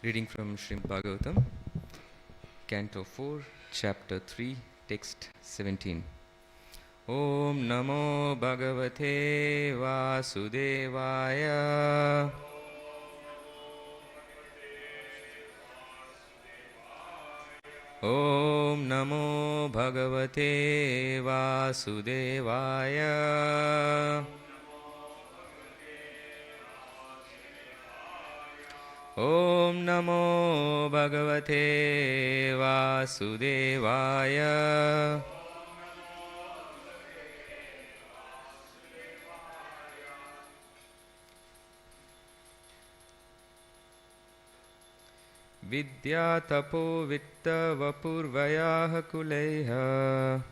Reading from Srimad Bhagavatam, Canto 4, Chapter 3, Text 17. Om Namo Bhagavate Vasudevaya. Om Namo Bhagavate Vasudevaya. Om Namo Bhagavate Vasudevaya. Vidya tapo vitta vapurvayah kuleha.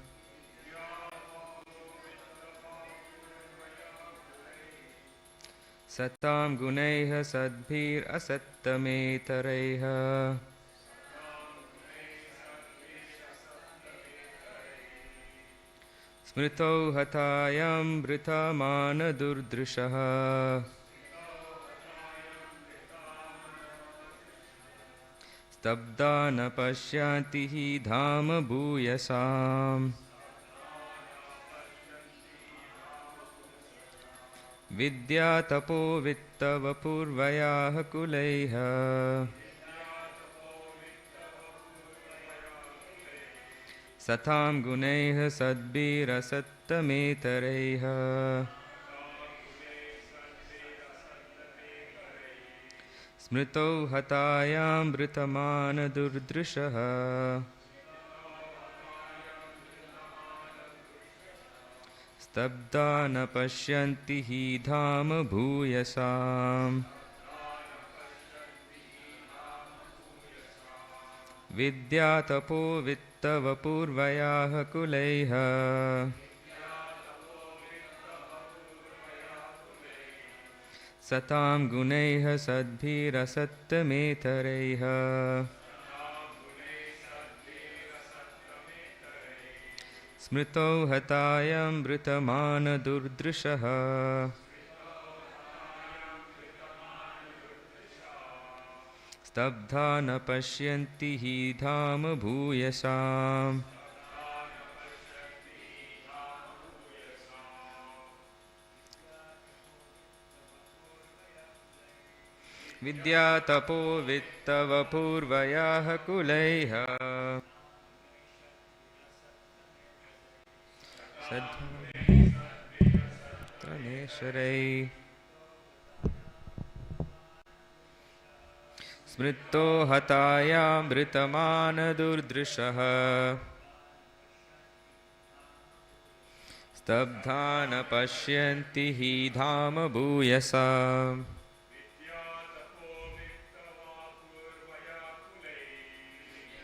Satam gunaiha sadbhir asattametaraiha. Smrito hatayam vritamana durdrishaha. Stabdana pashyanti hi dhama bhuyasam. Vidya tapo vitta vapurvayah kuleha. Satam gunaiha sadbhira sattametaraiha. Smrito hatayam vritamana durdrishaha. Stabdana pashyanti hi dhama bhuyasam. Vidya tapo vitta vapurvayah kuleha. Satam gunaiha sadbhira sattametaraiha. Smrito hatayam vritamana durdrishaha. Stabdhana pashyanti hi dhama bhuyasam. Vidya tapo vitta vapurvayah kuleha. Sadhaneshwarai. Smrito hatayam vritamana durdrishaha. Stabdhana pashyanti hi dhama bhuyasam.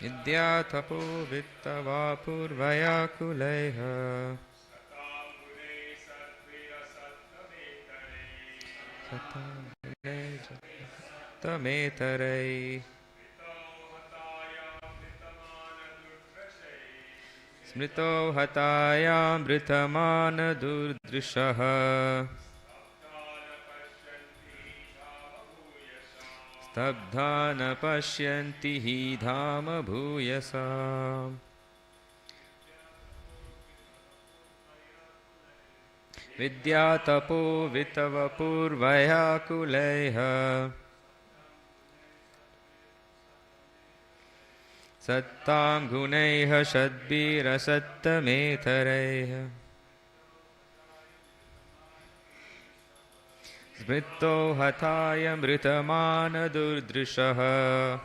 Vidya tapo vitta vapurvaya kuleha. Satametarai. Smrito hatayam vritamana durdrishaha. Stabdhana pashyanti hi dhama bhuyasam. Vidya tapo vitta vapurvaya kuleha. Sattam gunaiha shadbhira sattametaraiha. Smrito hatayam vritamana durdrishaha.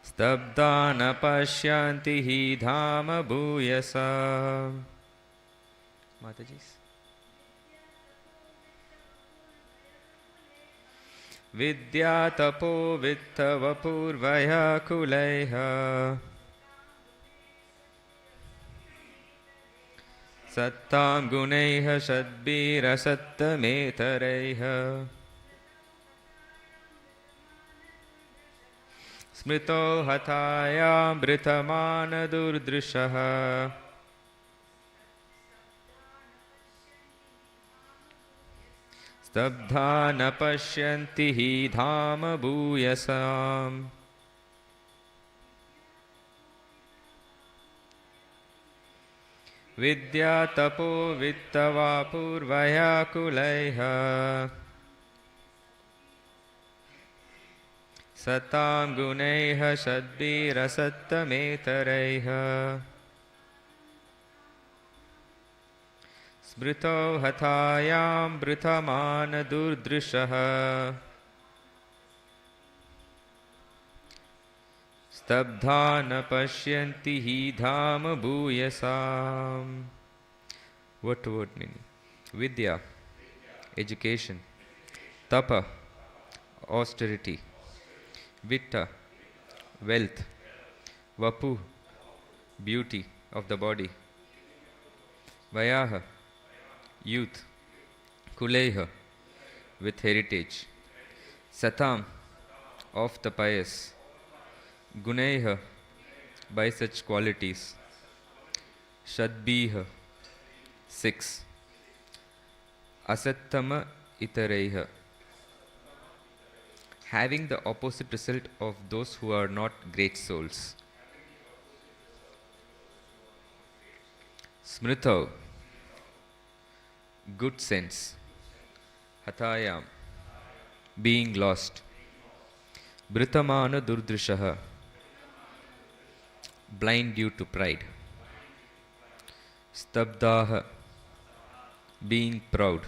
Stabdana pashyanti hi dhama bhuyasam. Mataji's. Vidya tapo vitta vapurvaya kuleha. Sattam gunaiha shadbhira sattametaraiha. Smrito hatayam vritamana durdrishaha. Stabdha na pashyanti hi dhama bhuyasam. Vidya tapo vittava purvaya kulaiha. Satam gunaiha shadbira sattametaraiha. Smrito hathayam brithamana durdrishaha. Stabdha na pashyanti hi dhama bhuyasam. Word to word meaning. Vidya, education. Tapa, austerity. Vitta, wealth. Vapu, beauty of the body. Vayaha, youth. Kuleha, with heritage. Satam, of the pious. Guneha, by such qualities. Shadbiha, 6. Asattama itareha, having the opposite result of those who are not great souls. Smrito, good sense. Hatayam, being lost. Britamana durdrishaha, blind due to pride. Stabdaha, being proud.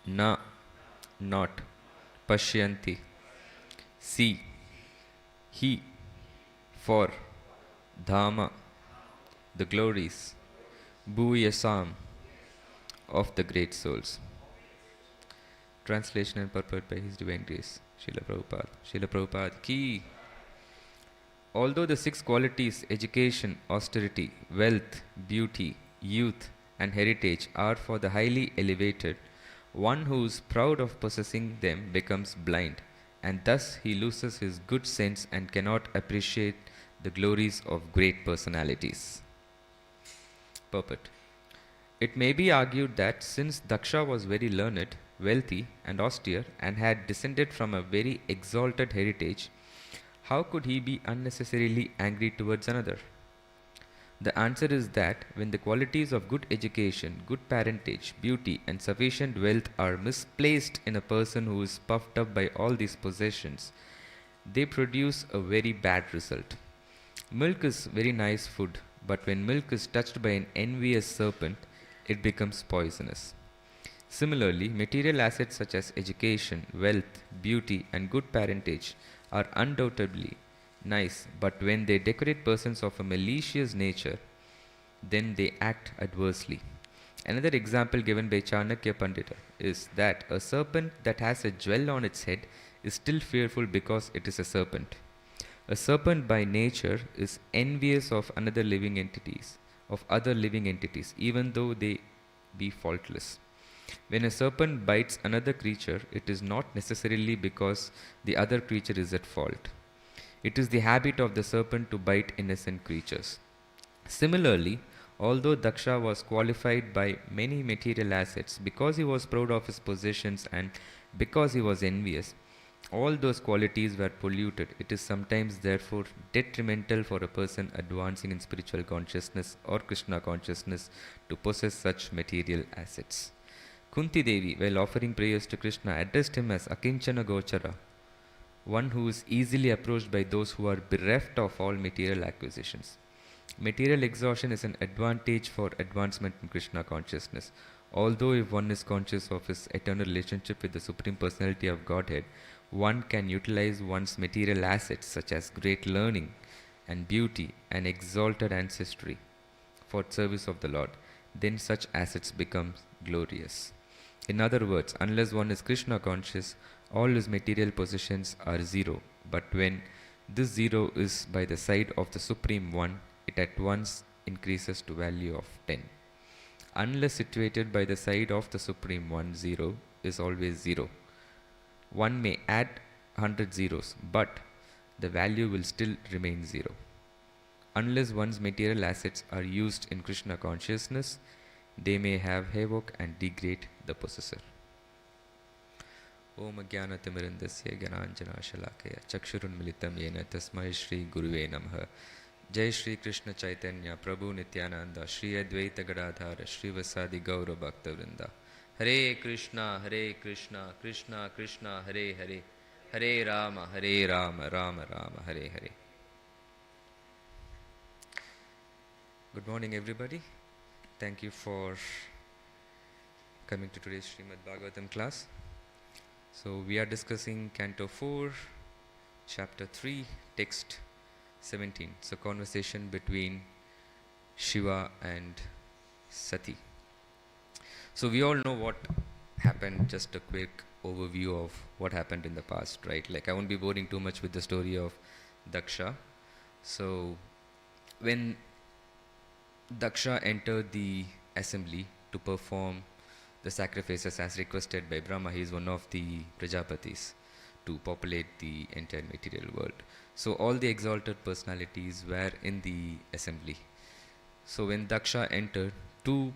Na, not. Pashyanti, see. He, for. Dhama, the glories. Bhuyasam, of the great souls. Translation and purport by His Divine Grace, Srila Prabhupada. Srila Prabhupada ki. Although the 6 qualities, education, austerity, wealth, beauty, youth, and heritage, are for the highly elevated, one who is proud of possessing them becomes blind, and thus he loses his good sense and cannot appreciate the glories of great personalities. Purport. It may be argued that since Daksha was very learned, wealthy, and austere, and had descended from a very exalted heritage, how could he be unnecessarily angry towards another? The answer is that when the qualities of good education, good parentage, beauty, and sufficient wealth are misplaced in a person who is puffed up by all these possessions, they produce a very bad result. Milk is very nice food, but when milk is touched by an envious serpent, it becomes poisonous. Similarly, material assets such as education, wealth, beauty, and good parentage are undoubtedly nice, but when they decorate persons of a malicious nature, then they act adversely. Another example given by Chanakya Pandita is that a serpent that has a jewel on its head is still fearful because it is a serpent. A serpent by nature is envious of other living entities, even though they be faultless. When a serpent bites another creature, it is not necessarily because the other creature is at fault. It is the habit of the serpent to bite innocent creatures. Similarly, although Daksha was qualified by many material assets because he was proud of his possessions and because he was envious, all those qualities were polluted. It is sometimes therefore detrimental for a person advancing in spiritual consciousness or Krishna consciousness to possess such material assets. Kunti Devi, while offering prayers to Krishna, addressed him as Akinchana Gochara, one who is easily approached by those who are bereft of all material acquisitions. Material exhaustion is an advantage for advancement in Krishna consciousness. Although if one is conscious of his eternal relationship with the Supreme Personality of Godhead, one can utilize one's material assets such as great learning and beauty and exalted ancestry for service of the Lord. Then such assets become glorious. In other words, unless one is Krishna conscious, all his material possessions are zero. But when this zero is by the side of the Supreme One, it at once increases to value of 10. Unless situated by the side of the Supreme One, zero is always zero. One may add 100 zeros, but the value will still remain zero. Unless one's material assets are used in Krishna consciousness, they may have havoc and degrade the possessor. Om Jnanatimmirandasya Gyananjanashalakaya Chakshurunmilitam Yena Tasmai Shri Guruve Namaha. Jai Shri Krishna Chaitanya Prabhu Nityananda Shri Advaita Gadadhara Shri Vasadi Gaura Bhakta Vrinda. Hare Krishna Krishna Krishna Hare Hare Hare Rama Rama Rama Hare Hare. Good morning everybody. Thank you for coming to today's Srimad Bhagavatam class. So we are discussing Canto 4, Chapter 3, Text 17. So conversation between Shiva and Sati. So we all know what happened, just a quick overview of what happened in the past, right? Like I won't be boring too much with the story of Daksha. So when Daksha entered the assembly to perform the sacrifices as requested by Brahma, he is one of the Prajapatis to populate the entire material world. So all the exalted personalities were in the assembly. So when Daksha entered, two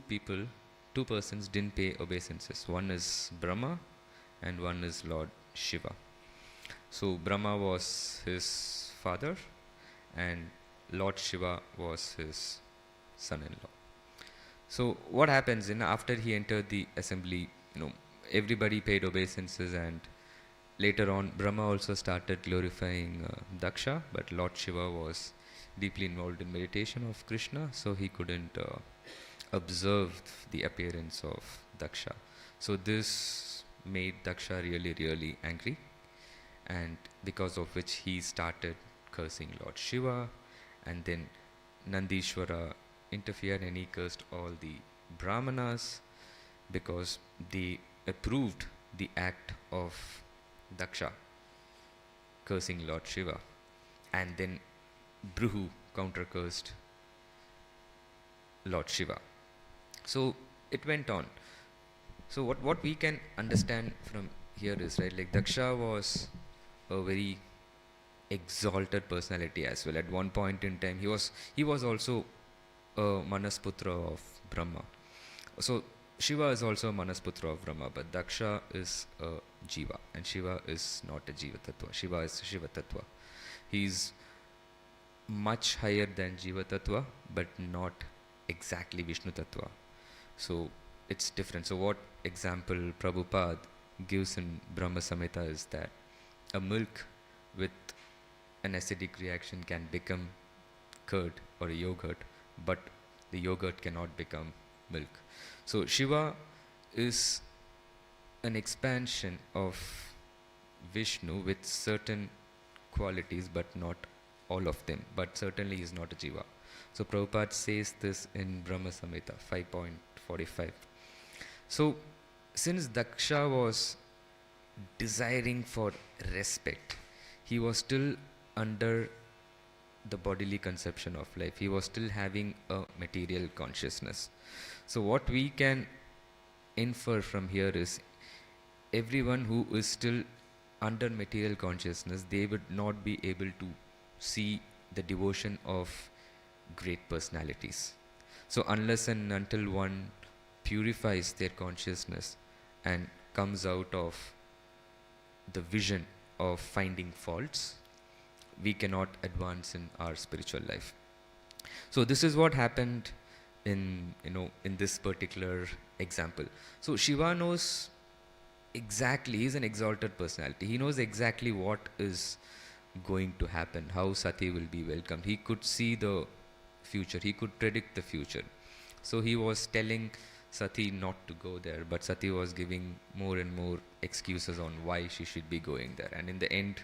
persons didn't pay obeisances. One is Brahma and one is Lord Shiva. So Brahma was his father and Lord Shiva was his son-in-law. So what happens after he entered the assembly, everybody paid obeisances, and later on Brahma also started glorifying Daksha, but Lord Shiva was deeply involved in meditation of Krishna, so he couldn't observe the appearance of Daksha. So this made Daksha really, really angry, and because of which he started cursing Lord Shiva, and then Nandishwara interfered and he cursed all the Brahmanas because they approved the act of Daksha cursing Lord Shiva, and then Bhrigu counter cursed Lord Shiva. So it went on. So what we can understand from here is, right, like Daksha was a very exalted personality as well. At one point in time, he was also a Manasputra of Brahma. So Shiva is also a Manasputra of Brahma, but Daksha is a Jiva, and Shiva is not a Jiva Tattva. Shiva is Shiva Tattva. He's much higher than Jiva Tattva, but not exactly Vishnu Tattva. So it's different. So what example Prabhupada gives in Brahma Samhita is that a milk with an acidic reaction can become curd or a yogurt, but the yogurt cannot become milk. So Shiva is an expansion of Vishnu with certain qualities, but not all of them, but certainly he is not a Jiva. So Prabhupada says this in Brahma Samhita 5.45. So since Daksha was desiring for respect, he was still under the bodily conception of life. He was still having a material consciousness. So what we can infer from here is, everyone who is still under material consciousness, they would not be able to see the devotion of great personalities. So unless and until one purifies their consciousness and comes out of the vision of finding faults, we cannot advance in our spiritual life. So this is what happened in this particular example. So Shiva knows exactly, he's an exalted personality. He knows exactly what is going to happen, how Sati will be welcomed. He could see the future, he could predict the future. So he was telling Sati not to go there, but Sati was giving more and more excuses on why she should be going there. And in the end,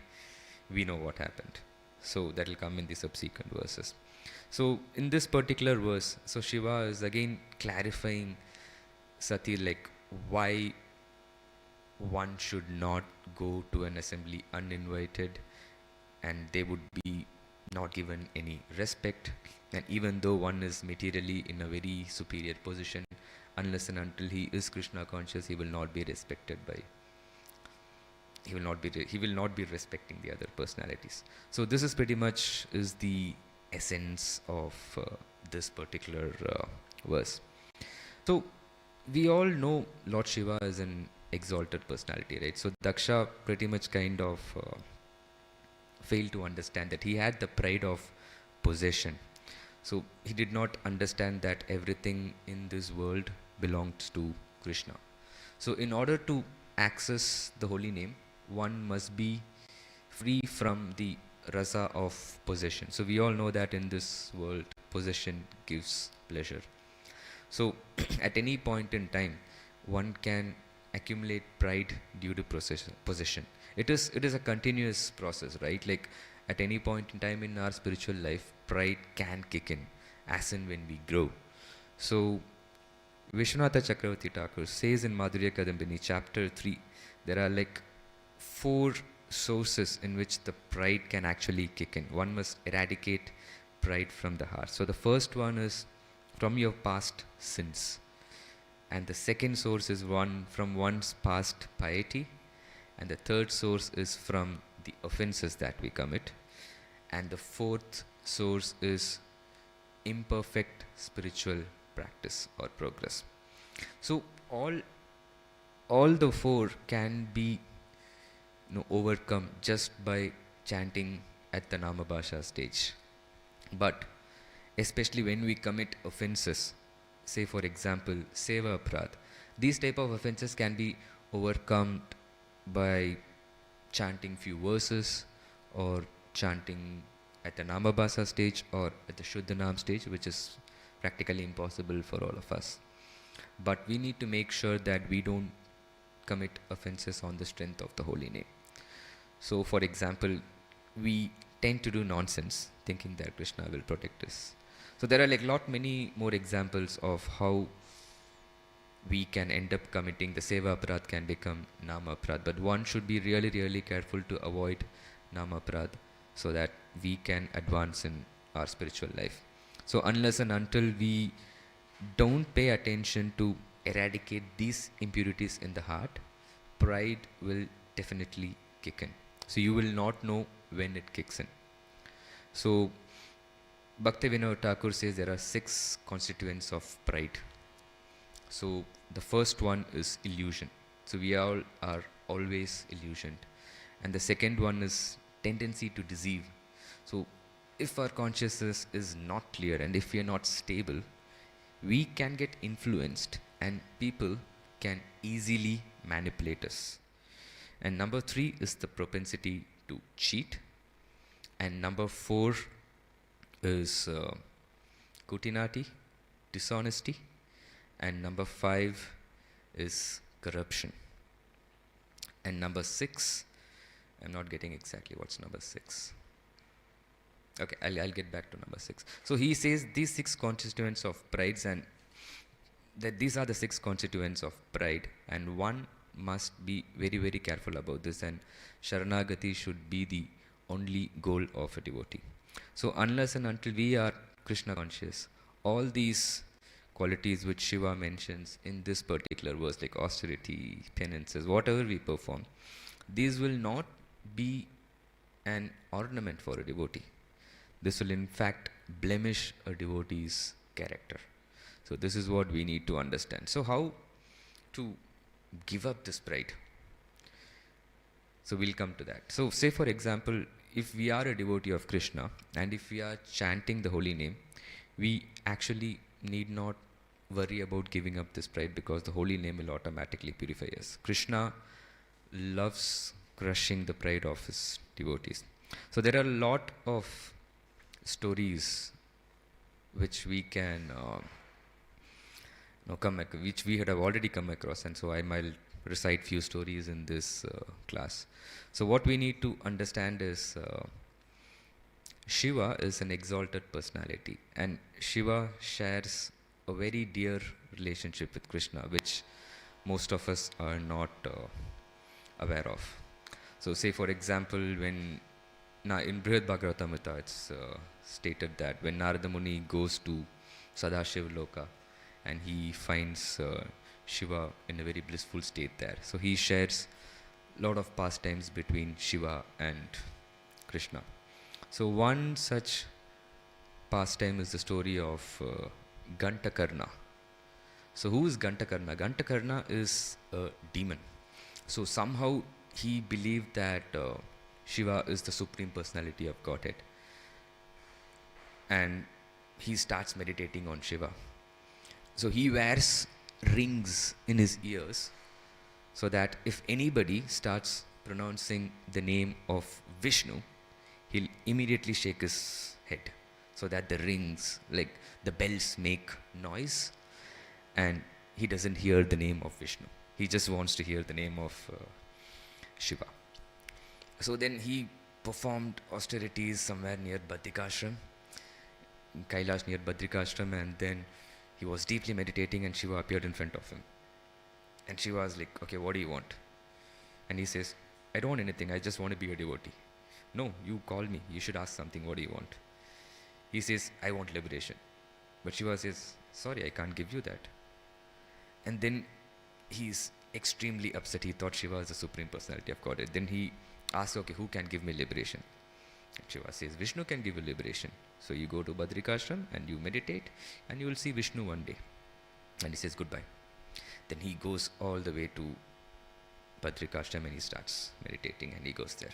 we know what happened. So that will come in the subsequent verses. So in this particular verse, so Shiva is again clarifying Sati, like why one should not go to an assembly uninvited, and they would be not given any respect. And even though one is materially in a very superior position, unless and until he is Krishna conscious, he will not be respected by, he will not be respecting the other personalities. So this is pretty much is the essence of this particular verse. So we all know Lord Shiva is an exalted personality, right? So Daksha pretty much kind of failed to understand that he had the pride of possession. So he did not understand that everything in this world belongs to Krishna. So in order to access the holy name, one must be free from the rasa of possession. So we all know that in this world, possession gives pleasure. So at any point in time, one can accumulate pride due to possession. It is a continuous process, right? Like at any point in time in our spiritual life, pride can kick in, as in when we grow. So Vishwanatha Chakravarti Thakur says in Madhurya Kadambini, chapter 3, there are like 4 sources in which the pride can actually kick in. One must eradicate pride from the heart. So the first one is from your past sins. And the second source is one from one's past piety. And the third source is from the offenses that we commit. And the fourth source is imperfect spiritual practice or progress. So all the 4 can be overcome just by chanting at the Namabhasha stage. But especially when we commit offenses, say for example seva aprad, these type of offenses can be overcome by chanting few verses or chanting at the Namabhasa stage or at the Shuddhanam stage, which is practically impossible for all of us. But we need to make sure that we don't commit offenses on the strength of the holy name. So for example, we tend to do nonsense thinking that Krishna will protect us. So there are like many more examples of how we can end up committing the seva aprad can become nama aprad, but one should be really careful to avoid nama aprad so that we can advance in our spiritual life. So unless and until we don't pay attention to eradicate these impurities in the heart, pride will definitely kick in. So you will not know when it kicks in. So Bhaktivinoda Thakur says there are 6 constituents of pride. So the first one is illusion. So we all are always illusioned. And the second one is tendency to deceive. So if our consciousness is not clear and if we are not stable, we can get influenced and people can easily manipulate us. And number 3 is the propensity to cheat. And number 4 is kutinati, dishonesty. And number 5 is corruption. And number 6, I'm not getting exactly what's number 6. Okay, I'll get back to number 6. So he says these 6 constituents of prides, and that these are the 6 constituents of pride, and one must be very careful about this, and Sharanagati should be the only goal of a devotee. So unless and until we are Krishna conscious, all these qualities which Shiva mentions in this particular verse, like austerity, penances, whatever we perform, these will not be an ornament for a devotee. This will in fact blemish a devotee's character. So this is what we need to understand. So how to give up this pride? So we'll come to that. So say for example, if we are a devotee of Krishna and if we are chanting the holy name, we actually need not worry about giving up this pride, because the holy name will automatically purify us. Krishna loves crushing the pride of his devotees. So there are a lot of stories which we can which we have already come across, and so I might recite few stories in this class. So what we need to understand is Shiva is an exalted personality, and Shiva shares a very dear relationship with Krishna, which most of us are not aware of. So say for example, when in Brihad Bhagavatamrita it's stated that when Narada Muni goes to Sadashiva Loka and he finds Shiva in a very blissful state there, so he shares a lot of pastimes between Shiva and Krishna. So one such pastime is the story of Gantakarna. So who is Gantakarna? Gantakarna is a demon. So somehow he believed that Shiva is the supreme personality of Godhead, and he starts meditating on Shiva. So he wears rings in his ears so that if anybody starts pronouncing the name of Vishnu, he'll immediately shake his head so that the rings, like the bells, make noise, and he doesn't hear the name of Vishnu. He just wants to hear the name of Shiva. So then he performed austerities somewhere near Badrikashram, Kailash near Badrikashram, and then he was deeply meditating and Shiva appeared in front of him. And Shiva was like, okay, what do you want? And he says, I don't want anything, I just want to be a devotee. No, you called me, you should ask something, what do you want? He says, I want liberation. But Shiva says, sorry, I can't give you that. And then he's extremely upset. He thought Shiva is the supreme personality of Godhead. Then he asks, okay, who can give me liberation? And Shiva says, Vishnu can give you liberation. So you go to Badrikashram and you meditate and you will see Vishnu one day. And he says, goodbye. Then he goes all the way to Badrikashram and he starts meditating and he goes there.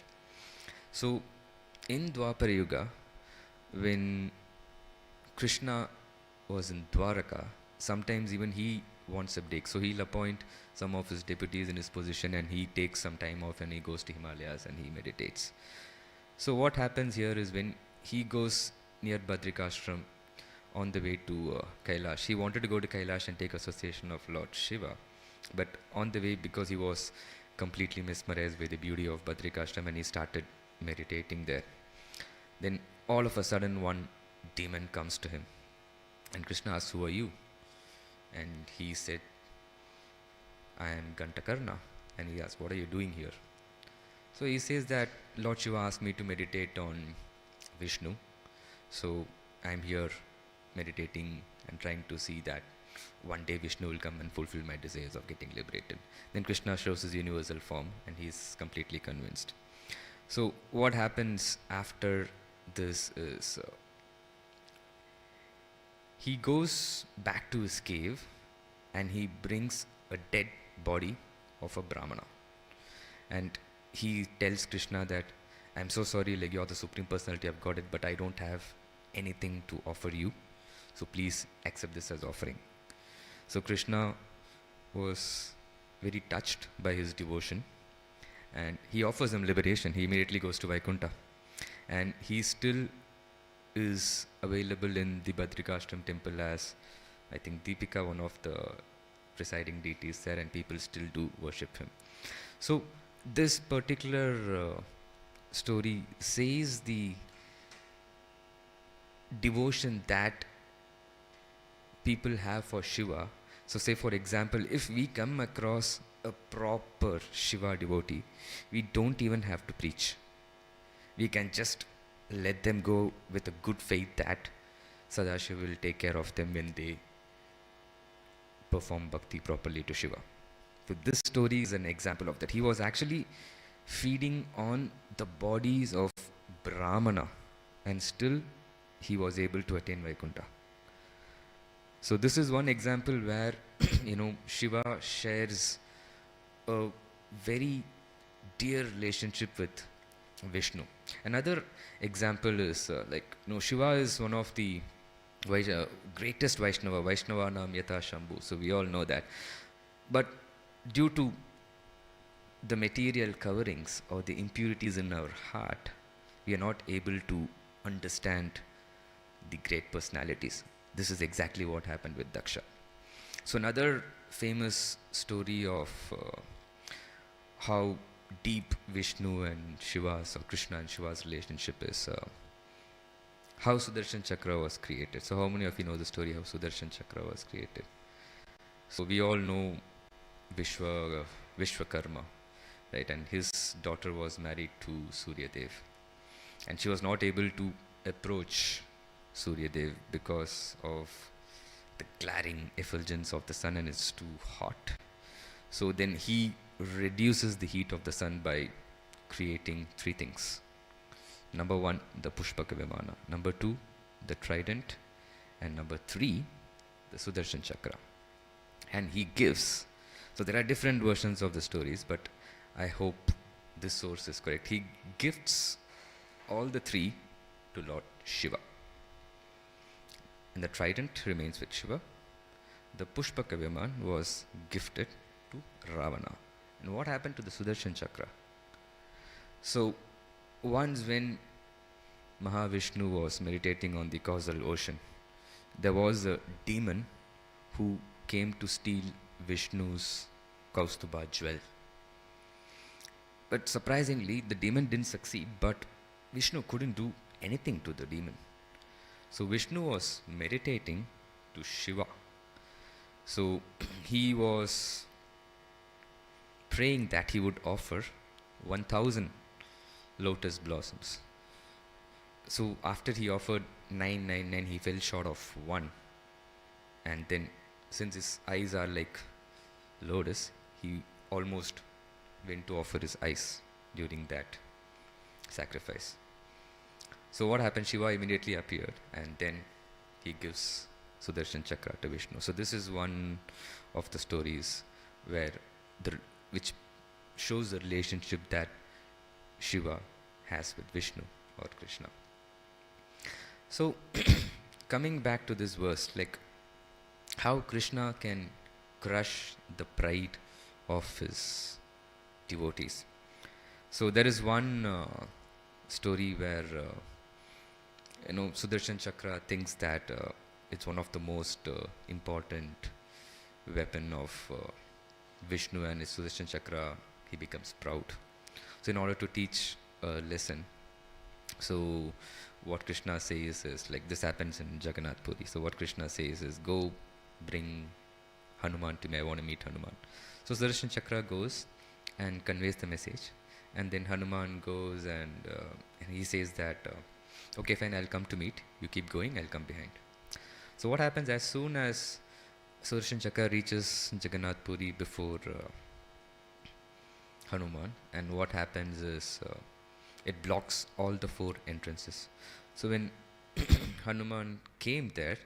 So in Dwapara Yuga, when Krishna was in Dwaraka, sometimes even he wants a break. So he'll appoint some of his deputies in his position and he takes some time off and he goes to Himalayas and he meditates. So what happens here is when he goes near Badrikashram on the way to Kailash, he wanted to go to Kailash and take association of Lord Shiva. But on the way, because he was completely mesmerized by the beauty of Badrikashram and he started meditating there, then all of a sudden one demon comes to him. And Krishna asks, who are you? And he said, I am Gantakarna. And he asked, what are you doing here? So he says that Lord Shiva asked me to meditate on Vishnu. So I am here meditating and trying to see that one day Vishnu will come and fulfill my desires of getting liberated. Then Krishna shows his universal form and he is completely convinced. So what happens after this is he goes back to his cave and he brings a dead body of a Brahmana. And he tells Krishna that, I'm so sorry, like you're the supreme personality of Godhead, but I don't have anything to offer you. So please accept this as offering. So Krishna was very touched by his devotion and he offers him liberation. He immediately goes to Vaikuntha. And he still is available in the Badrikashram temple as, I think, Deepika, one of the presiding deities there, and people still do worship him. So this particular story says the devotion that people have for Shiva. So say for example, if we come across a proper Shiva devotee, we don't even have to preach. We can just let them go with a good faith that Sadashiva will take care of them when they perform bhakti properly to Shiva. So this story is an example of that. He was actually feeding on the bodies of Brahmana and still he was able to attain Vaikuntha. So this is one example where Shiva shares a very dear relationship with Vishnu. Another example is Shiva is one of the greatest Vaishnava Nam Yatha Shambhu. So we all know that. But due to the material coverings or the impurities in our heart, we are not able to understand the great personalities. This is exactly what happened with Daksha. So another famous story of how deep Vishnu and Shiva's, or Krishna and Shiva's relationship is, how Sudarshan Chakra was created. So how many of you know the story how Sudarshan Chakra was created? So we all know Vishwakarma, right? And his daughter was married to Suryadev. And she was not able to approach Suryadev because of the glaring effulgence of the sun and it's too hot. So then he reduces the heat of the sun by creating three things. Number one, the Pushpaka Vimana. Number two, the trident. And number three, the Sudarshan Chakra. And he gives. So there are different versions of the stories, but I hope this source is correct. He gifts all the three to Lord Shiva. And the trident remains with Shiva. The Pushpaka Viman was gifted to Ravana. And what happened to the Sudarshan Chakra? So, once when Mahavishnu was meditating on the causal ocean, there was a demon who came to steal Vishnu's Kaustuba jewel. But surprisingly, the demon didn't succeed, but Vishnu couldn't do anything to the demon. So Vishnu was meditating to Shiva. So he was praying that he would offer 1000 lotus blossoms. So after he offered 999, he fell short of one. And then, since his eyes are like lotus, he almost went to offer his eyes during that sacrifice. So what happened? Shiva immediately appeared, and then he gives Sudarshan Chakra to Vishnu. So this is one of the stories which shows the relationship that Shiva has with Vishnu or Krishna. So coming back to this verse, like how Krishna can crush the pride of his devotees. So there is one story where Sudarshan Chakra thinks that it's one of the most important weapon of Vishnu, and his Sudarshan Chakra, he becomes proud. So in order to teach a lesson, so what Krishna says is, like this happens in Jagannath Puri. So what Krishna says is, go bring Hanuman to me, I want to meet Hanuman. So Sudarshan Chakra goes and conveys the message, and then Hanuman goes and he says that, okay fine, I'll come to meet, you keep going, I'll come behind. So what happens, as soon as Sudarshan Chakra reaches Jagannath Puri before Hanuman, and what happens is it blocks all the 4 entrances. So when Hanuman came there,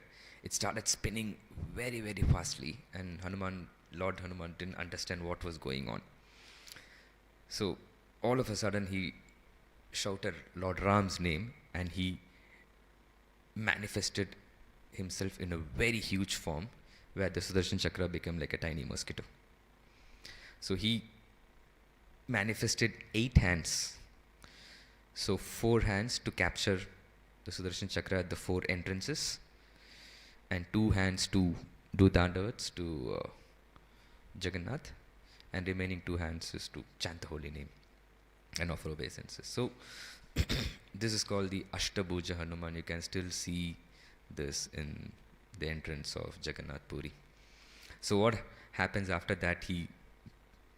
it started spinning very, very fastly, and Lord Hanuman didn't understand what was going on. So all of a sudden he shouted Lord Ram's name, and he manifested himself in a very huge form, where the Sudarshan Chakra became like a tiny mosquito. So he manifested 8 hands. So 4 hands to capture the Sudarshan Chakra at the 4 entrances, and 2 hands to do dandavats to Jagannath, and remaining 2 hands is to chant the holy name and offer obeisances. So this is called the Ashtabhuja Hanuman. You can still see this in the entrance of Jagannath Puri. So what happens after that, he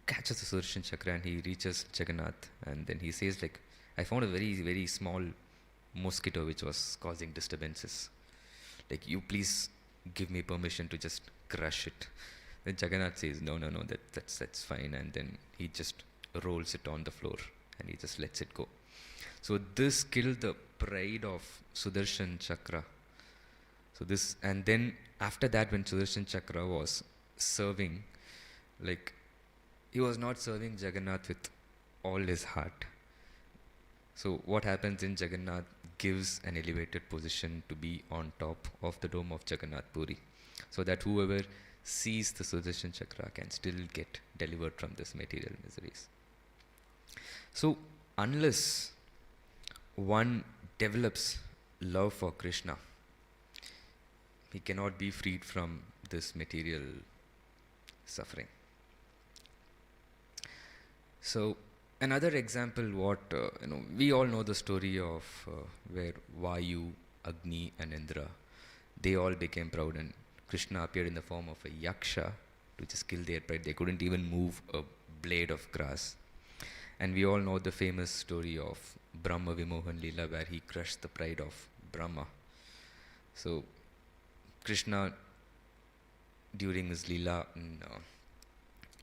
catches the Sudarshan Chakra and he reaches Jagannath, and then he says, like, I found a very, very small mosquito which was causing disturbances. Like, you please give me permission to just crush it. Then Jagannath says, no, that's fine. And then he just rolls it on the floor and he just lets it go. So this killed the pride of Sudarshan Chakra. So this, and then after that, when Sudarshan Chakra was serving, like, he was not serving Jagannath with all his heart. So what happens in Jagannath gives an elevated position to be on top of the dome of Jagannath Puri, so that whoever sees the Sudarshan Chakra can still get delivered from this material miseries. So unless one develops love for Krishna, he cannot be freed from this material suffering. So another example, we all know the story of where Vayu, Agni and Indra, they all became proud, and Krishna appeared in the form of a yaksha to just kill their pride. They couldn't even move a blade of grass. And we all know the famous story of Brahma Vimohan Leela, where he crushed the pride of Brahma. So Krishna, during his Leela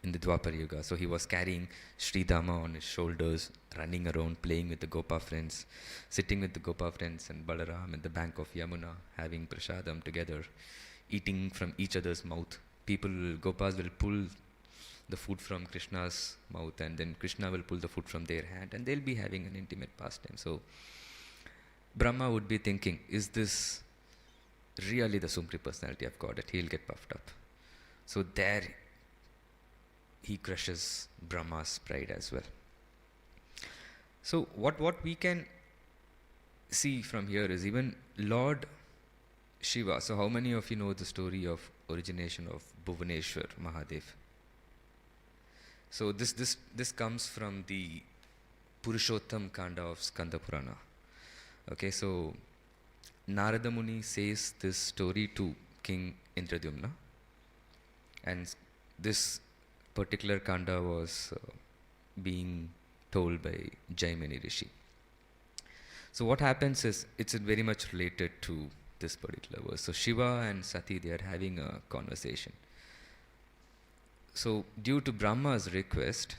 in the Dwapar Yuga, so he was carrying Sri Dama on his shoulders, running around, playing with the Gopa friends, sitting with the Gopa friends and Balaram at the bank of Yamuna, having prasadam together, eating from each other's mouth. Gopas will pull the food from Krishna's mouth, and then Krishna will pull the food from their hand, and they'll be having an intimate pastime. So Brahma would be thinking, is this really the Supreme Personality of God? That he'll get puffed up. So there he crushes Brahma's pride as well. So what we can see from here is even Lord Shiva. So how many of you know the story of origination of Bhuvaneshwar Mahadev? So this comes from the Purushottam Kanda of Skanda Purana. Okay, so Narada Muni says this story to King Indradyumna, and this particular Kanda was being told by Jaimini Rishi. So what happens is, it's very much related to this particular verse. So Shiva and Sati, they are having a conversation. So due to Brahma's request,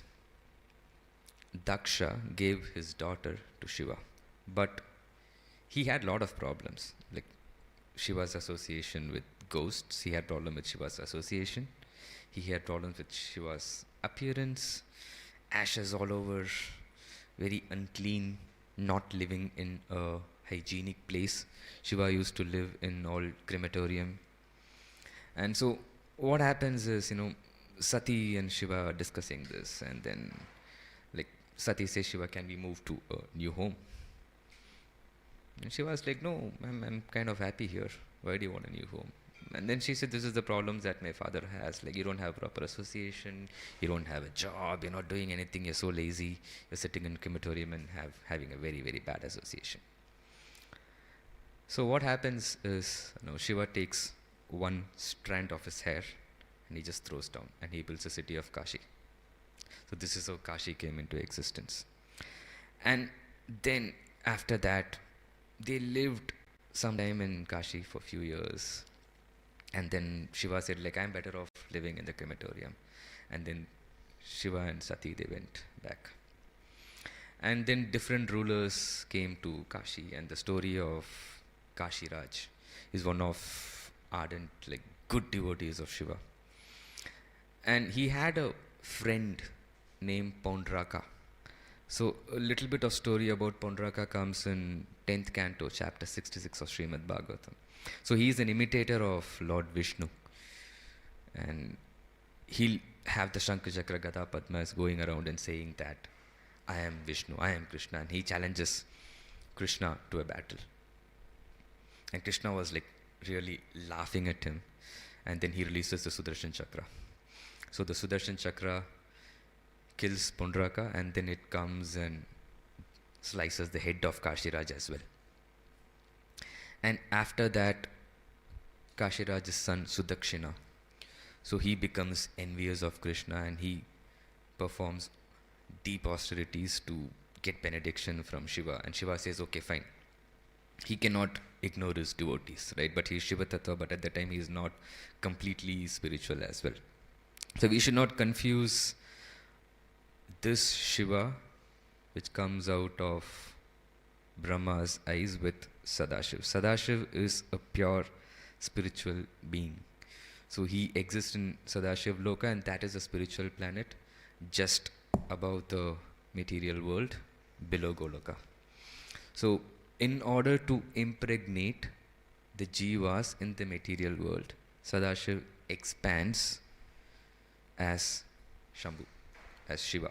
Daksha gave his daughter to Shiva, but he had a lot of problems, like Shiva's association with ghosts. He had problem with Shiva's association. He had problems with Shiva's appearance, ashes all over, very unclean, not living in a hygienic place. Shiva used to live in all crematorium. And so what happens is, Sati and Shiva are discussing this, and then like Sati says, Shiva, can we move to a new home? And Shiva was like, no, I'm kind of happy here. Why do you want a new home? And then she said, this is the problems that my father has. Like, you don't have proper association, you don't have a job, you're not doing anything, you're so lazy, you're sitting in crematorium and having a very, very bad association. So what happens is, Shiva takes one strand of his hair and he just throws down, and he builds a city of Kashi. So this is how Kashi came into existence. And then after that, they lived some time in Kashi for a few years. And then Shiva said, like, I'm better off living in the crematorium. And then Shiva and Sati, they went back. And then different rulers came to Kashi, and the story of Kashi Raj is one of ardent, like, good devotees of Shiva. And he had a friend named Paundraka. So a little bit of story about Paundraka comes in 10th canto, chapter 66 of Srimad Bhagavatam. So he is an imitator of Lord Vishnu, and he'll have the Shankha Chakra Gada Padmas going around and saying that I am Vishnu, I am Krishna, and he challenges Krishna to a battle. And Krishna was like really laughing at him, and then he releases the Sudarshan Chakra. So the Sudarshan Chakra kills Paundraka, and then it comes and slices the head of Kashiraj as well. And after that, Kashiraj's son Sudakshina, so he becomes envious of Krishna, and he performs deep austerities to get benediction from Shiva. And Shiva says, okay, fine. He cannot ignore his devotees, right? But he is Shiva Tattva, but at the time he is not completely spiritual as well. So we should not confuse this Shiva, which comes out of Brahma's eyes, with Sadashiv. Sadashiv is a pure spiritual being. So he exists in Sadashiv Loka, and that is a spiritual planet just above the material world, below Goloka. So in order to impregnate the jivas in the material world, Sadashiv expands as Shambhu, as Shiva.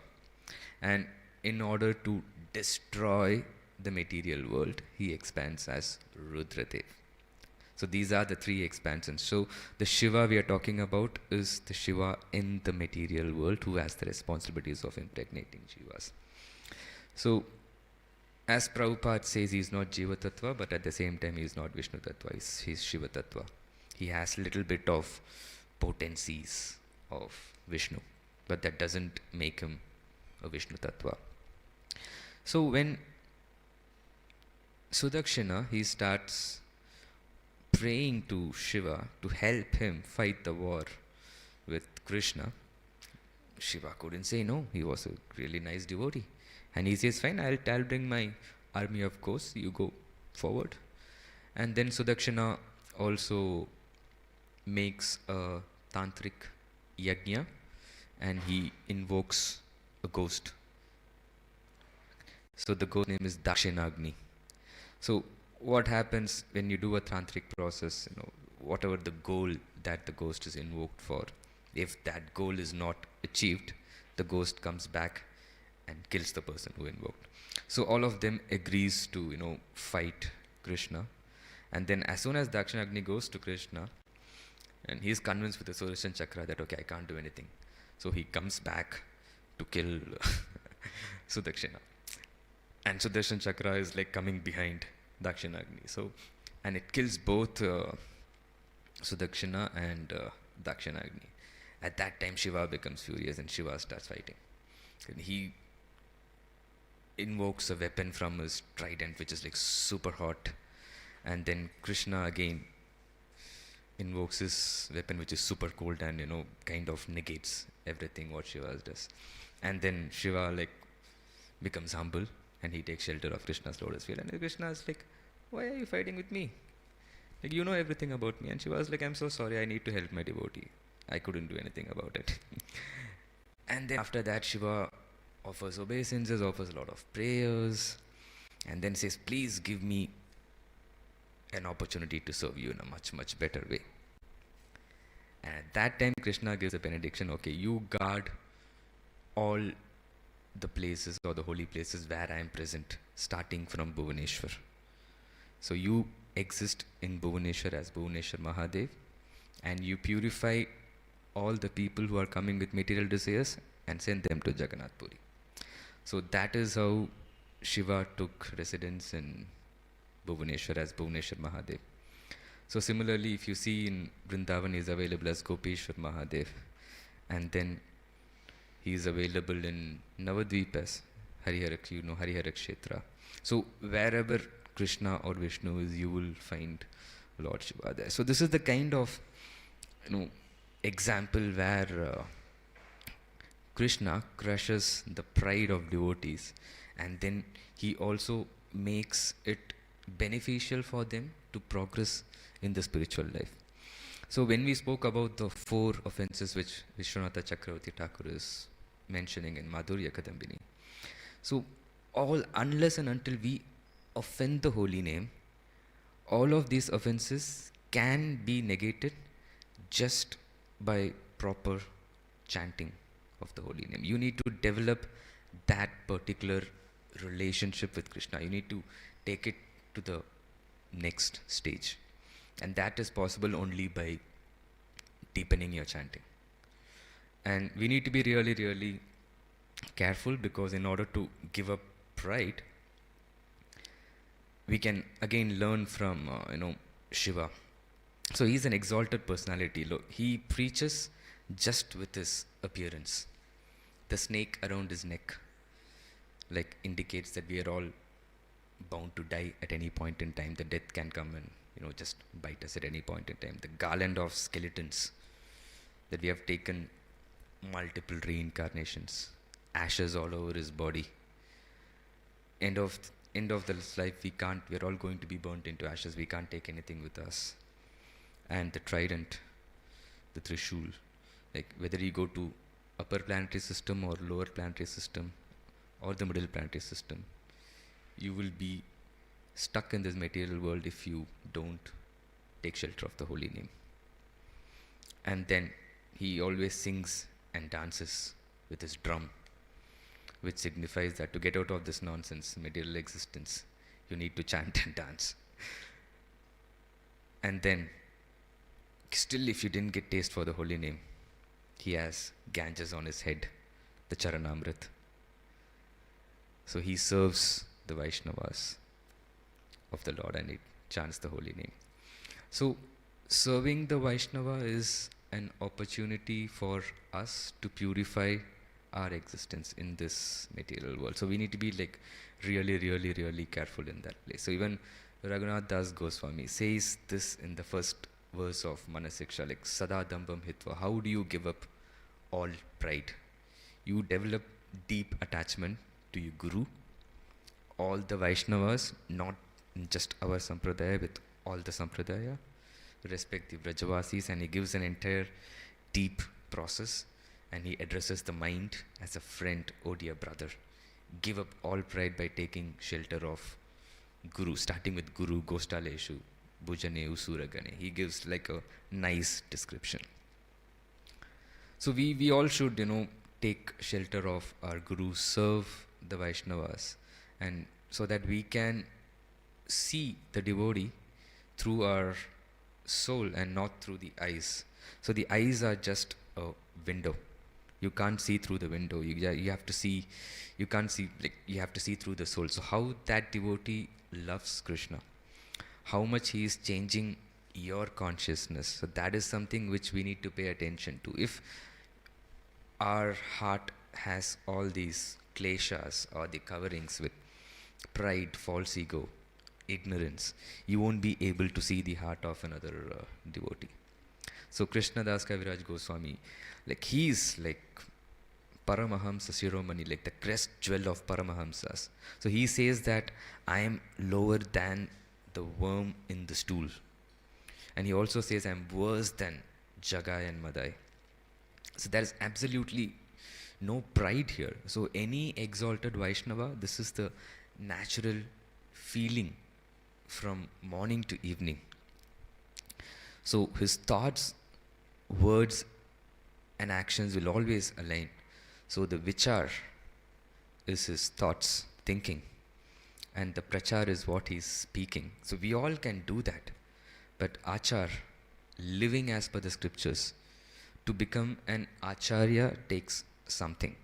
And in order to destroy the material world, he expands as Rudradev. So these are the three expansions. So the Shiva we are talking about is the Shiva in the material world, who has the responsibilities of impregnating jivas. So as Prabhupada says, he is not Jiva Tattva, but at the same time he is not Vishnu Tattva, he is Shiva Tattva. He has little bit of potencies of Vishnu, but that doesn't make him a Vishnu Tattva. So when Sudakshina, he starts praying to Shiva to help him fight the war with Krishna, Shiva couldn't say no. He was a really nice devotee. And he says, fine, I'll bring my army of ghosts, you go forward. And then Sudakshina also makes a tantric yajna, and he invokes a ghost. So the ghost name is Dakshinagni. So what happens when you do a tantric process, whatever the goal that the ghost is invoked for, if that goal is not achieved, the ghost comes back and kills the person who invoked. So all of them agrees to, fight Krishna. And then as soon as Dakshinagni goes to Krishna, and he's convinced with the Sudarshan Chakra that, okay, I can't do anything. So he comes back to kill Sudakshina. And Sudarshan Chakra is like coming behind Dakshinagni. So, and it kills both Sudakshina and Dakshinagni. At that time, Shiva becomes furious and Shiva starts fighting. And he invokes a weapon from his trident, which is like super hot. And then Krishna again invokes his weapon, which is super cold and, kind of negates everything what Shiva does. And then Shiva like becomes humble and he takes shelter of Krishna's lotus feet. And Krishna is like, why are you fighting with me? Like, you know everything about me. And Shiva was like, I'm so sorry, I need to help my devotee. I couldn't do anything about it. And then after that, Shiva offers obeisances, offers a lot of prayers, and then says, please give me an opportunity to serve you in a much, much better way. And at that time, Krishna gives a benediction, okay, you guard all the places or the holy places where I am present, starting from Bhuvaneshwar. So you exist in Bhuvaneshwar as Bhuvaneshwar Mahadev, and you purify all the people who are coming with material desires and send them to Jagannath Puri. So that is how Shiva took residence in Bhuvaneshwar as Bhuvaneshwar Mahadev. So similarly, if you see in Vrindavan, he is available as Gopeshwar Mahadev, and then he is available in Navadvip as Harihara Kshetra. So wherever Krishna or Vishnu is, you will find Lord Shiva there. So this is the kind of example where Krishna crushes the pride of devotees, and then he also makes it beneficial for them to progress in the spiritual life. So when we spoke about the 4 offenses which Vishwanatha Chakravarti Thakur is mentioning in Madhurya Kadambini, so all, unless and until we offend the holy name, all of these offenses can be negated just by proper chanting of the holy name. You need to develop that particular relationship with Krishna. You need to take it to the next stage, and that is possible only by deepening your chanting. And we need to be really, really careful, because in order to give up pride, we can again learn from Shiva. So he's an exalted personality. Look, he preaches just with his appearance. The snake around his neck like indicates that we are all bound to die at any point in time. The death can come and just bite us at any point in time. The garland of skeletons, that we have taken multiple reincarnations, ashes all over his body. End of this life, we're all going to be burnt into ashes. We can't take anything with us. And the trident, the Trishul, like whether you go to upper planetary system or lower planetary system or the middle planetary system, you will be stuck in this material world if you don't take shelter of the holy name. And then he always sings and dances with his drum, which signifies that to get out of this nonsense material existence, you need to chant and dance. And then still, if you didn't get taste for the holy name, he has Ganges on his head, the Charanamrit. So he serves the Vaishnavas of the Lord and he chants the holy name. So serving the Vaishnava is an opportunity for us to purify our existence in this material world. So we need to be like really, really, really careful in that place. So even Raghunath Das Goswami says this in the first verse of Manasiksha, like Sada Dambam Hitva. How do you give up all pride? You develop deep attachment to your Guru, all the Vaishnavas, not just our Sampradaya, with all the Sampradaya, respective Rajavasis, and he gives an entire deep process. and he addresses the mind as a friend, oh dear brother. Give up all pride by taking shelter of Guru, starting with Guru Gostaleshu, Bhujane Usuragane. He gives like a nice description. So we all should, take shelter of our Guru, serve the Vaishnavas, and so that we can see the devotee through our soul and not through the eyes. So the eyes are just a window. You can't see through the window. You have to see, you can't see, like, you have to see through the soul. So how that devotee loves Krishna, how much he is changing your consciousness. So that is something which we need to pay attention to. If our heart has all these kleshas or the coverings with pride, false ego, ignorance, you won't be able to see the heart of another devotee. So Krishna Das Kaviraj Goswami, like he's like Paramahamsa Shiromani, like the crest jewel of Paramahamsas. So he says that I am lower than the worm in the stool. And he also says I am worse than Jagai and Madai. So there is absolutely no pride here. So any exalted Vaishnava, this is the natural feeling from morning to evening. So his thoughts, words and actions will always align. So the vichar is his thoughts, thinking, and the prachar is what he's speaking. So we all can do that. But achar, living as per the scriptures, to become an acharya takes something.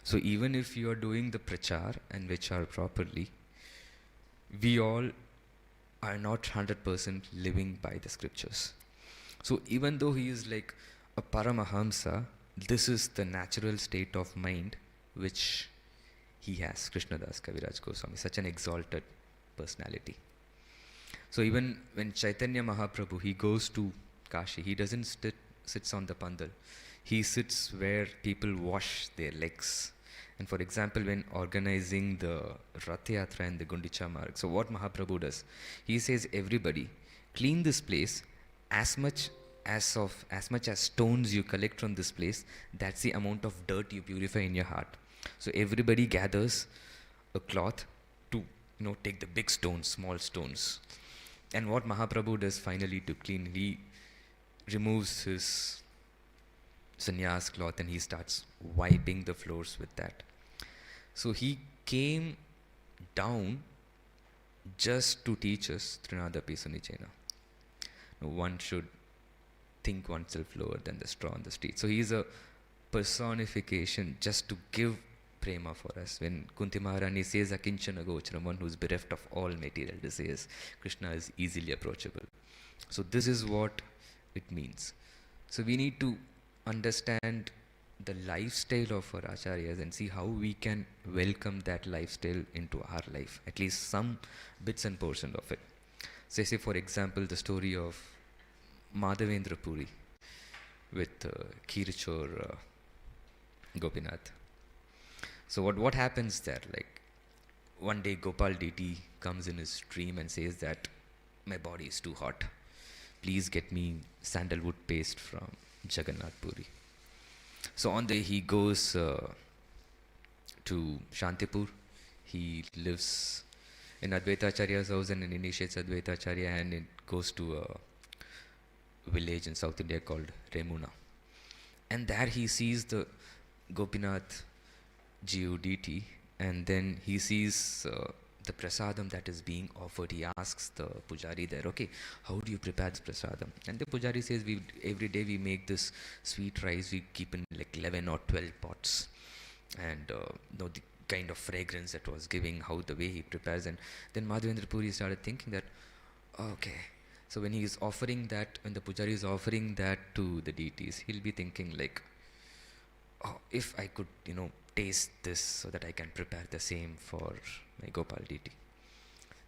So even if you are doing the prachar and vichar properly, we all are not 100% living by the scriptures. So even though he is like a Paramahamsa, this is the natural state of mind which he has, Krishnadas Kaviraj Goswami, such an exalted personality. So even when Chaitanya Mahaprabhu, he goes to Kashi, he doesn't sits on the pandal. He sits where people wash their legs. And for example, when organizing the Rath Yatra and the Gundicha Marg, so what Mahaprabhu does, he says, everybody, clean this place as much as stones you collect from this place, that's the amount of dirt you purify in your heart. So everybody gathers a cloth to take the big stones, small stones. And what Mahaprabhu does finally to clean, he removes his sannyas cloth and he starts wiping the floors with that. So he came down just to teach us Trinadapi Sunichena. One should think oneself lower than the straw on the street. So he is a personification just to give prema for us. When Kunti Maharani says Akinchana Gocharam, one who is bereft of all material desires, Krishna is easily approachable. So this is what it means. So we need to understand the lifestyle of our acharyas and see how we can welcome that lifestyle into our life, at least some bits and portions of it. So say for example the story of Madhavendra Puri with Kirchor Gopinath. So what happens there? Like one day Gopal DT comes in his dream and says that my body is too hot. Please get me sandalwood paste from Jagannath Puri. So on the day he goes to Shantipur. He lives in Advaita Acharya's house and initiates Advaita Acharya, and it goes to a village in South India called Remuna. And there he sees the Gopinath GUDT, and then he sees the prasadam that is being offered. He asks the pujari there, okay, how do you prepare this prasadam? And the pujari says, every day we make this sweet rice, we keep in like 11 or 12 pots. And the kind of fragrance that was giving, how the way he prepares. And then Madhavendra Puri started thinking that, okay, so when he is offering that, when the pujari is offering that to the deities, he'll be thinking like, oh, if I could, taste this so that I can prepare the same for my Gopal deity.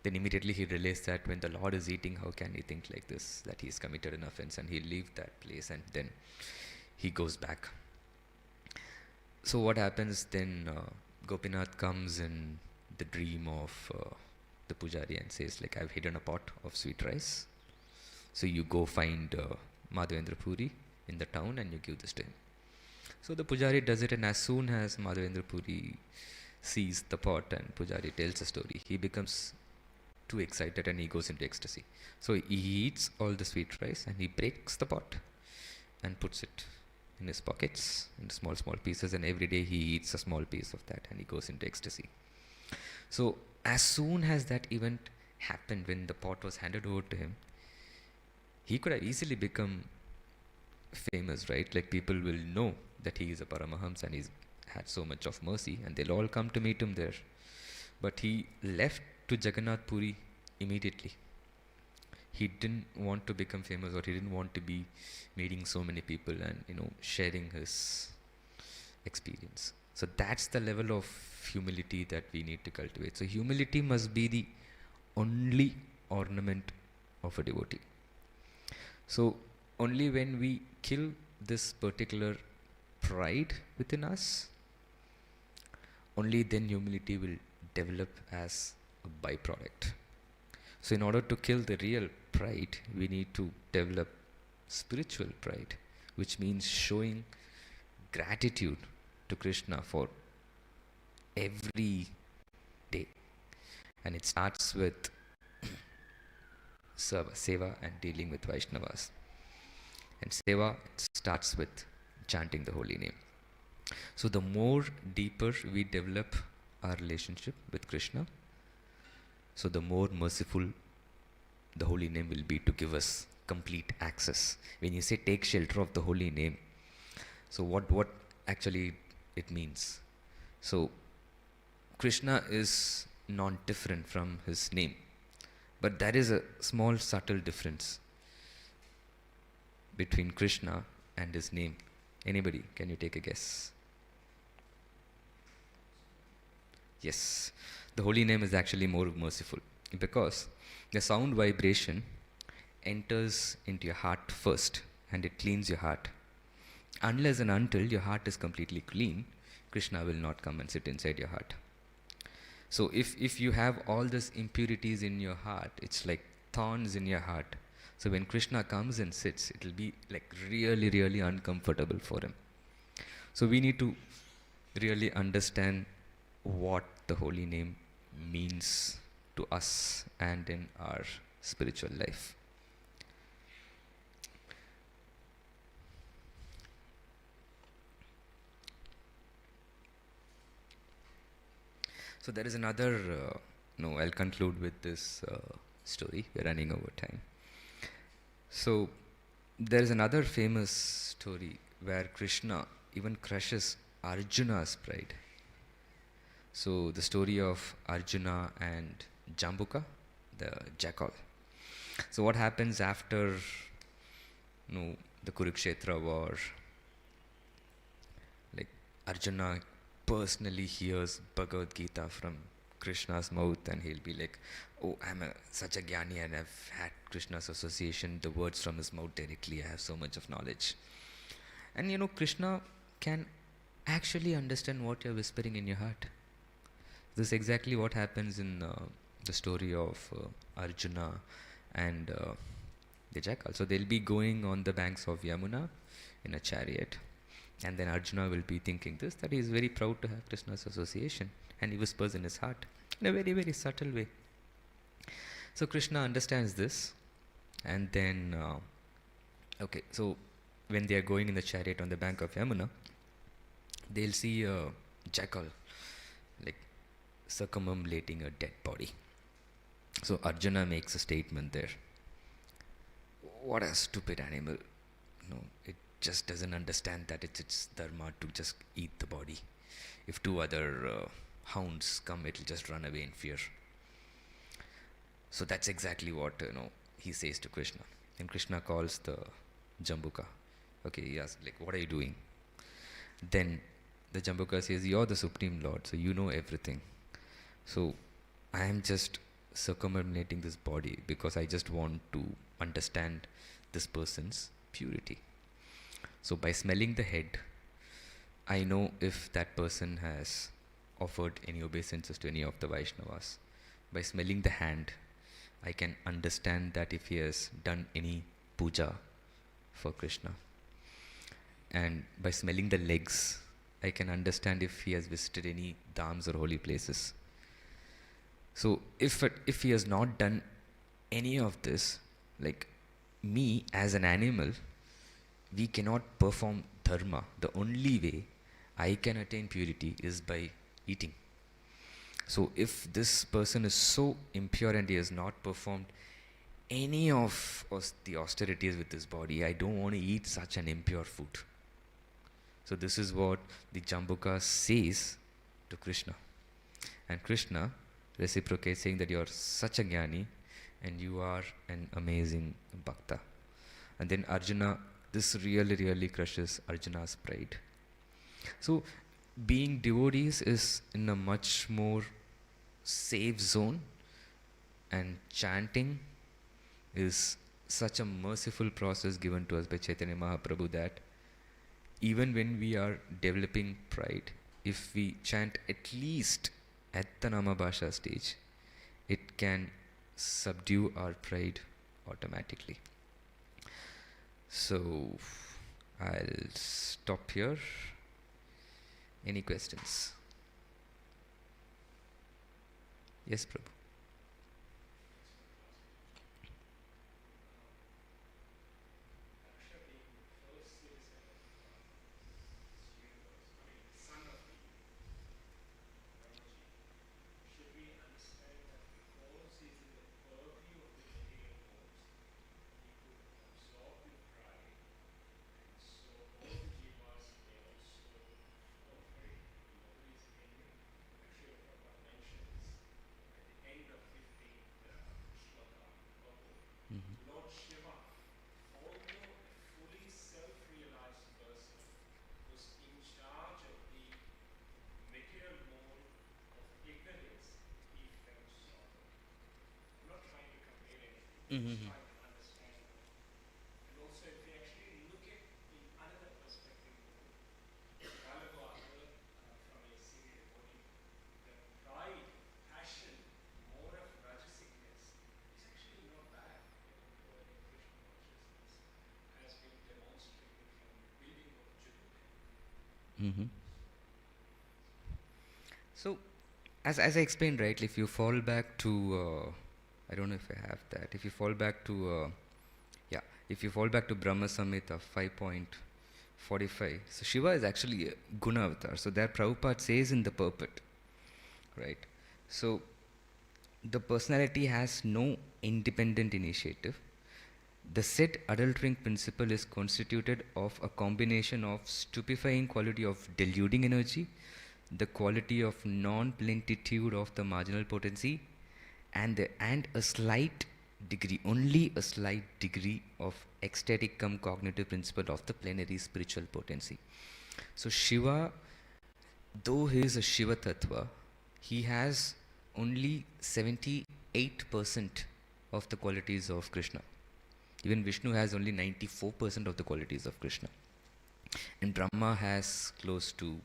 Then immediately he realized that when the Lord is eating, how can he think like this, that he has committed an offense, and he'll leave that place and then he goes back. So what happens then, Gopinath comes in the dream of the pujari and says like, I've hidden a pot of sweet rice. So you go find Madhavendra Puri in the town and you give this to him. So the Pujari does it, and as soon as Madhavendra Puri sees the pot and Pujari tells the story, he becomes too excited and he goes into ecstasy. So he eats all the sweet rice and he breaks the pot and puts it in his pockets in small, small pieces, and every day he eats a small piece of that and he goes into ecstasy. So as soon as that event happened, when the pot was handed over to him, he could have easily become famous, right? Like people will know that he is a Paramahamsa and he's had so much of mercy and they'll all come to meet him there. But he left to Jagannath Puri immediately. He didn't want to become famous, or he didn't want to be meeting so many people and sharing his experience. So that's the level of humility that we need to cultivate. So humility must be the only ornament of a devotee. So only when we kill this particular pride within us, only then humility will develop as a byproduct. So in order to kill the real pride, we need to develop spiritual pride, which means showing gratitude to Krishna for every day. And it starts with seva and dealing with Vaishnavas. And seva starts with chanting the holy name. So the more deeper we develop our relationship with Krishna, so the more merciful the holy name will be to give us complete access. When you say take shelter of the holy name, so what actually it means? So Krishna is not different from his name, but there is a small subtle difference between Krishna and his name. Anybody, can you take a guess? Yes, the holy name is actually more merciful because the sound vibration enters into your heart first and it cleans your heart. Unless and until your heart is completely clean, Krishna will not come and sit inside your heart. So if you have all these impurities in your heart, it's like thorns in your heart. So when Krishna comes and sits, it will be like really, really uncomfortable for him. So we need to really understand what the holy name means to us and in our spiritual life. So there is another, I'll conclude with this story. We're running over time. So there is another famous story where Krishna even crushes Arjuna's pride. So the story of Arjuna and Jambuka, the jackal. So what happens after the Kurukshetra war? Like Arjuna personally hears Bhagavad Gita from Krishna's mouth and he'll be like, oh, I'm such a jnani and I've had Krishna's association, the words from his mouth directly, I have so much of knowledge. And Krishna can actually understand what you're whispering in your heart. This is exactly what happens in the story of Arjuna and the jackal. So they'll be going on the banks of Yamuna in a chariot. And then Arjuna will be thinking this, that he is very proud to have Krishna's association. And he whispers in his heart in a very, very subtle way. So Krishna understands this. And then, so when they are going in the chariot on the bank of Yamuna, they'll see a jackal like circumambulating a dead body. So Arjuna makes a statement there. What a stupid animal. It just doesn't understand that it's its dharma to just eat the body. If two other hounds come, it'll just run away in fear. So that's exactly what he says to Krishna. And Krishna calls the Jambuka. Okay, he asks, like, what are you doing? Then the Jambuka says, you're the Supreme Lord, so you know everything. So I am just circumambulating this body because I just want to understand this person's purity. So by smelling the head, I know if that person has offered any obeisances to any of the Vaishnavas. By smelling the hand, I can understand that if he has done any puja for Krishna. and by smelling the legs, I can understand if he has visited any dhams or holy places. So if he has not done any of this, like me as an animal, we cannot perform dharma. The only way I can attain purity is by eating. So if this person is so impure and he has not performed any of the austerities with his body, I don't want to eat such an impure food. So this is what the Jambuka says to Krishna. And Krishna reciprocates, saying that you are such a jnani and you are an amazing bhakta. And then Arjuna, this really crushes Arjuna's pride. So being devotees is in a much more safe zone, and chanting is such a merciful process given to us by Chaitanya Mahaprabhu that even when we are developing pride, if we chant at least at the Namabhasha stage, it can subdue our pride automatically. So I'll stop here. Any questions? Yes, Prabhu. Mm-hmm. Mm-hmm. So, as I explained, right, if you fall back to, I don't know if I have that. If you fall back to, if you fall back to Brahma Samhita 5.45, so Shiva is actually a Guna avatar. So that Prabhupada says in the purport, right? So the personality has no independent initiative. The said adultering principle is constituted of a combination of stupefying quality of deluding energy, the quality of non-plentitude of the marginal potency, and a slight degree, only a slight degree of ecstatic cum cognitive principle of the plenary spiritual potency. So Shiva, though he is a Shiva Tattva, he has only 78% of the qualities of Krishna. Even Vishnu has only 94% of the qualities of Krishna. And Brahma has close to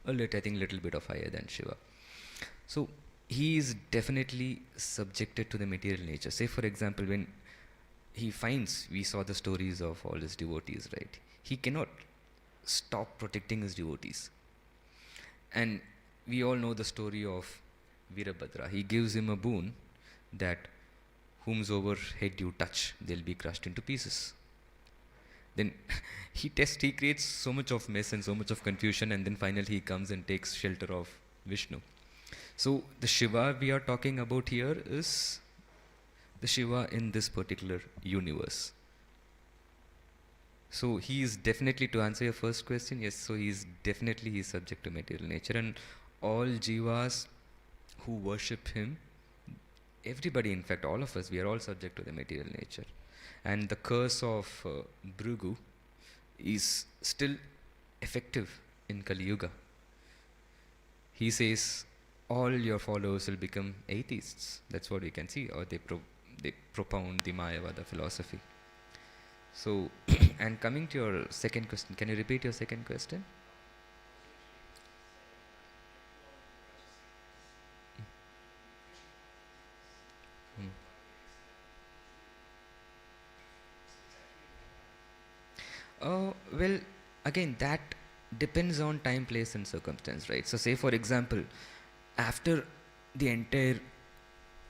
I think little bit of higher than Shiva. So he is definitely subjected to the material nature. Say for example, when he finds, we saw the stories of all his devotees, right? He cannot stop protecting his devotees. And we all know the story of Virabhadra. He gives him a boon that whomsoever head you touch, they'll be crushed into pieces. Then he creates so much of mess and so much of confusion, and then finally he comes and takes shelter of Vishnu. So the Shiva we are talking about here is the Shiva in this particular universe. So he is definitely, to answer your first question, yes, so he is definitely subject to material nature, and all jivas who worship him, everybody, in fact all of us, we are all subject to the material nature. And the curse of Bhrigu is still effective in Kali Yuga. He says all your followers will become atheists. That's what we can see, or they propound the Mayavada philosophy. So, and coming to your second question, can you repeat your second question? Hmm. Well, again, that depends on time, place, and circumstance, right? So, say for example, after the entire,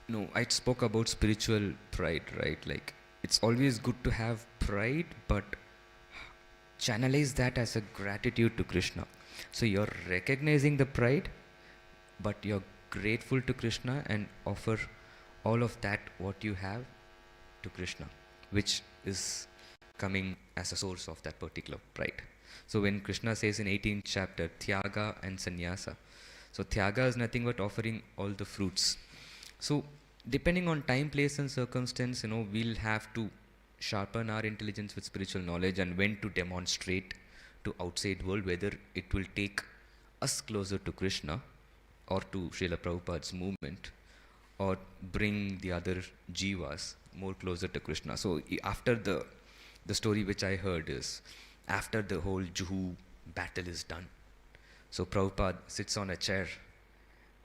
no, I spoke about spiritual pride, right? Like, it's always good to have pride, but channelize that as a gratitude to Krishna. So, you're recognizing the pride, but you're grateful to Krishna and offer all of that, what you have, to Krishna, which is coming as a source of that particular pride. So when Krishna says in 18th chapter, Tyaga and Sannyasa, so Tyaga is nothing but offering all the fruits. So depending on time, place and circumstance, we'll have to sharpen our intelligence with spiritual knowledge and when to demonstrate to outside world whether it will take us closer to Krishna or to Srila Prabhupada's movement or bring the other jivas more closer to Krishna. So after the story which I heard is, after the whole Juhu battle is done, so Prabhupada sits on a chair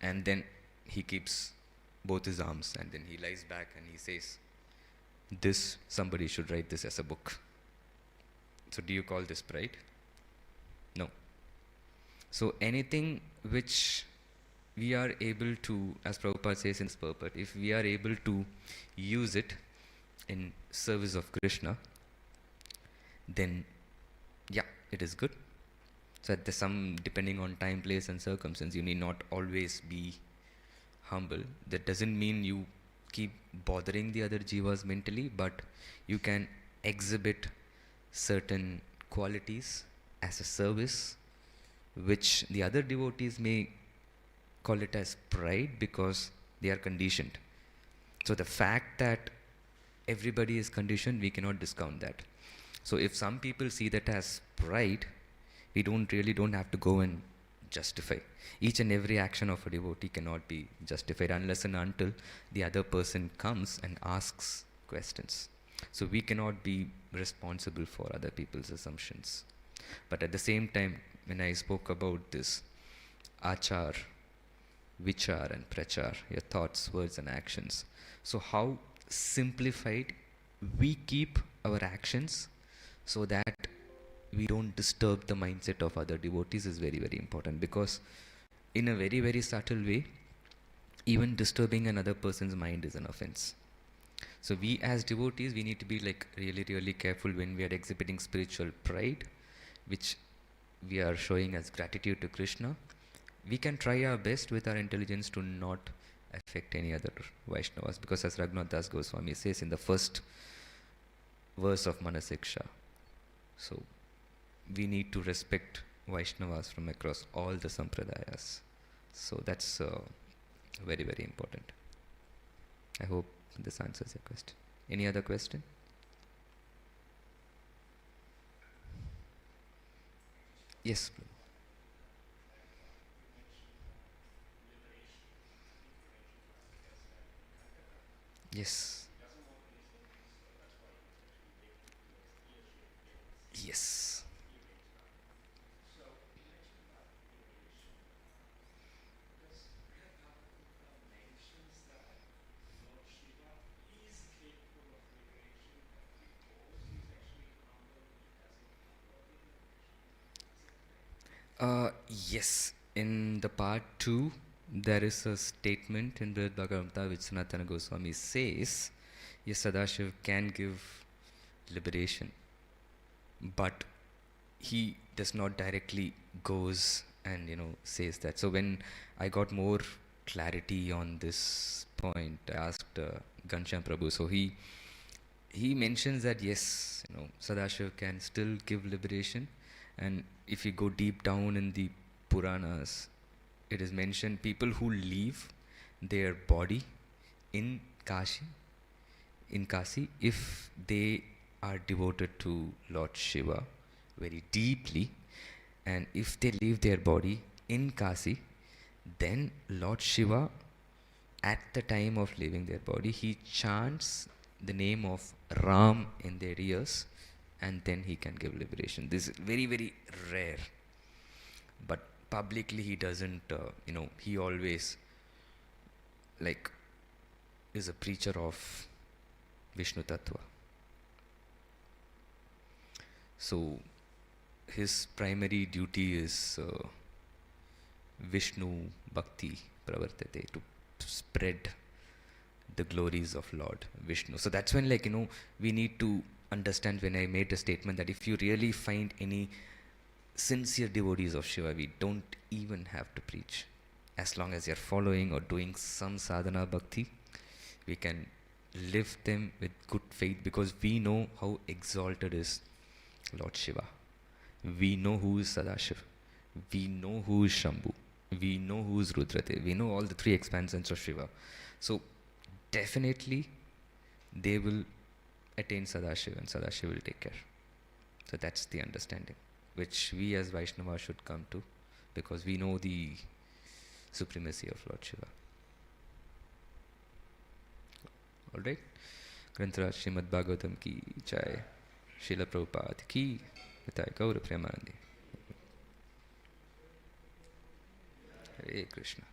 and then he keeps both his arms and then he lies back and he says, this, somebody should write this as a book. So do you call this pride? No. So anything which we are able to, as Prabhupada says in his purport, if we are able to use it in service of Krishna, then yeah, it is good. So at some, depending on time, place and circumstance, you need not always be humble. That doesn't mean you keep bothering the other jivas mentally, but you can exhibit certain qualities as a service which the other devotees may call it as pride because they are conditioned. So the fact that everybody is conditioned, we cannot discount that. So if some people see that as pride, we don't have to go and justify. Each and every action of a devotee cannot be justified unless and until the other person comes and asks questions. So we cannot be responsible for other people's assumptions. But at the same time, when I spoke about this achar, vichar and prachar, your thoughts, words and actions. So how simplified we keep our actions so that we don't disturb the mindset of other devotees is very, very important, because in a very, very subtle way, even disturbing another person's mind is an offense. So we as devotees, we need to be like really, really careful when we are exhibiting spiritual pride, which we are showing as gratitude to Krishna. We can try our best with our intelligence to not affect any other Vaishnavas, because as Raghunath Das Goswami says in the first verse of Manasiksha, so we need to respect Vaishnavas from across all the sampradayas. So that's very, very important. I hope this answers your question. Any other question? Yes, Prabhu. Yes. Yes. Yes. In the part 2, there is a statement in the Bhagavad Gita which Sanatana Goswami says, yes, Sadashiv can give liberation, but he does not directly goes and says that. So when I got more clarity on this point, I asked Ghanshyam Prabhu. So he mentions that yes, Sadashiv can still give liberation, and if you go deep down in the Puranas, it is mentioned people who leave their body in Kashi, if they are devoted to Lord Shiva very deeply, and if they leave their body in Kasi, then Lord Shiva, at the time of leaving their body, he chants the name of Ram in their ears, and then he can give liberation. This is very, very rare. But publicly he doesn't, he always like is a preacher of Vishnu Tattva. So his primary duty is Vishnu Bhakti Pravartate, to spread the glories of Lord Vishnu. So that's when, like, we need to understand, when I made the statement that if you really find any sincere devotees of Shiva, we don't even have to preach. As long as you're following or doing some sadhana bhakti, we can live them with good faith, because we know how exalted is Lord Shiva. We know who is Sadashiv. We know who is Shambhu. We know who is Rudradev. We know all the three expansions of Shiva. So definitely they will attain Sadashiv, and Sadashiv will take care. So that's the understanding which we as Vaishnavas should come to, because we know the supremacy of Lord Shiva. Alright? Grantaraj Srimad Bhagavatam ki jai. Srila Prabhupada ki jai. Gaura Premanandi. Hare Krishna.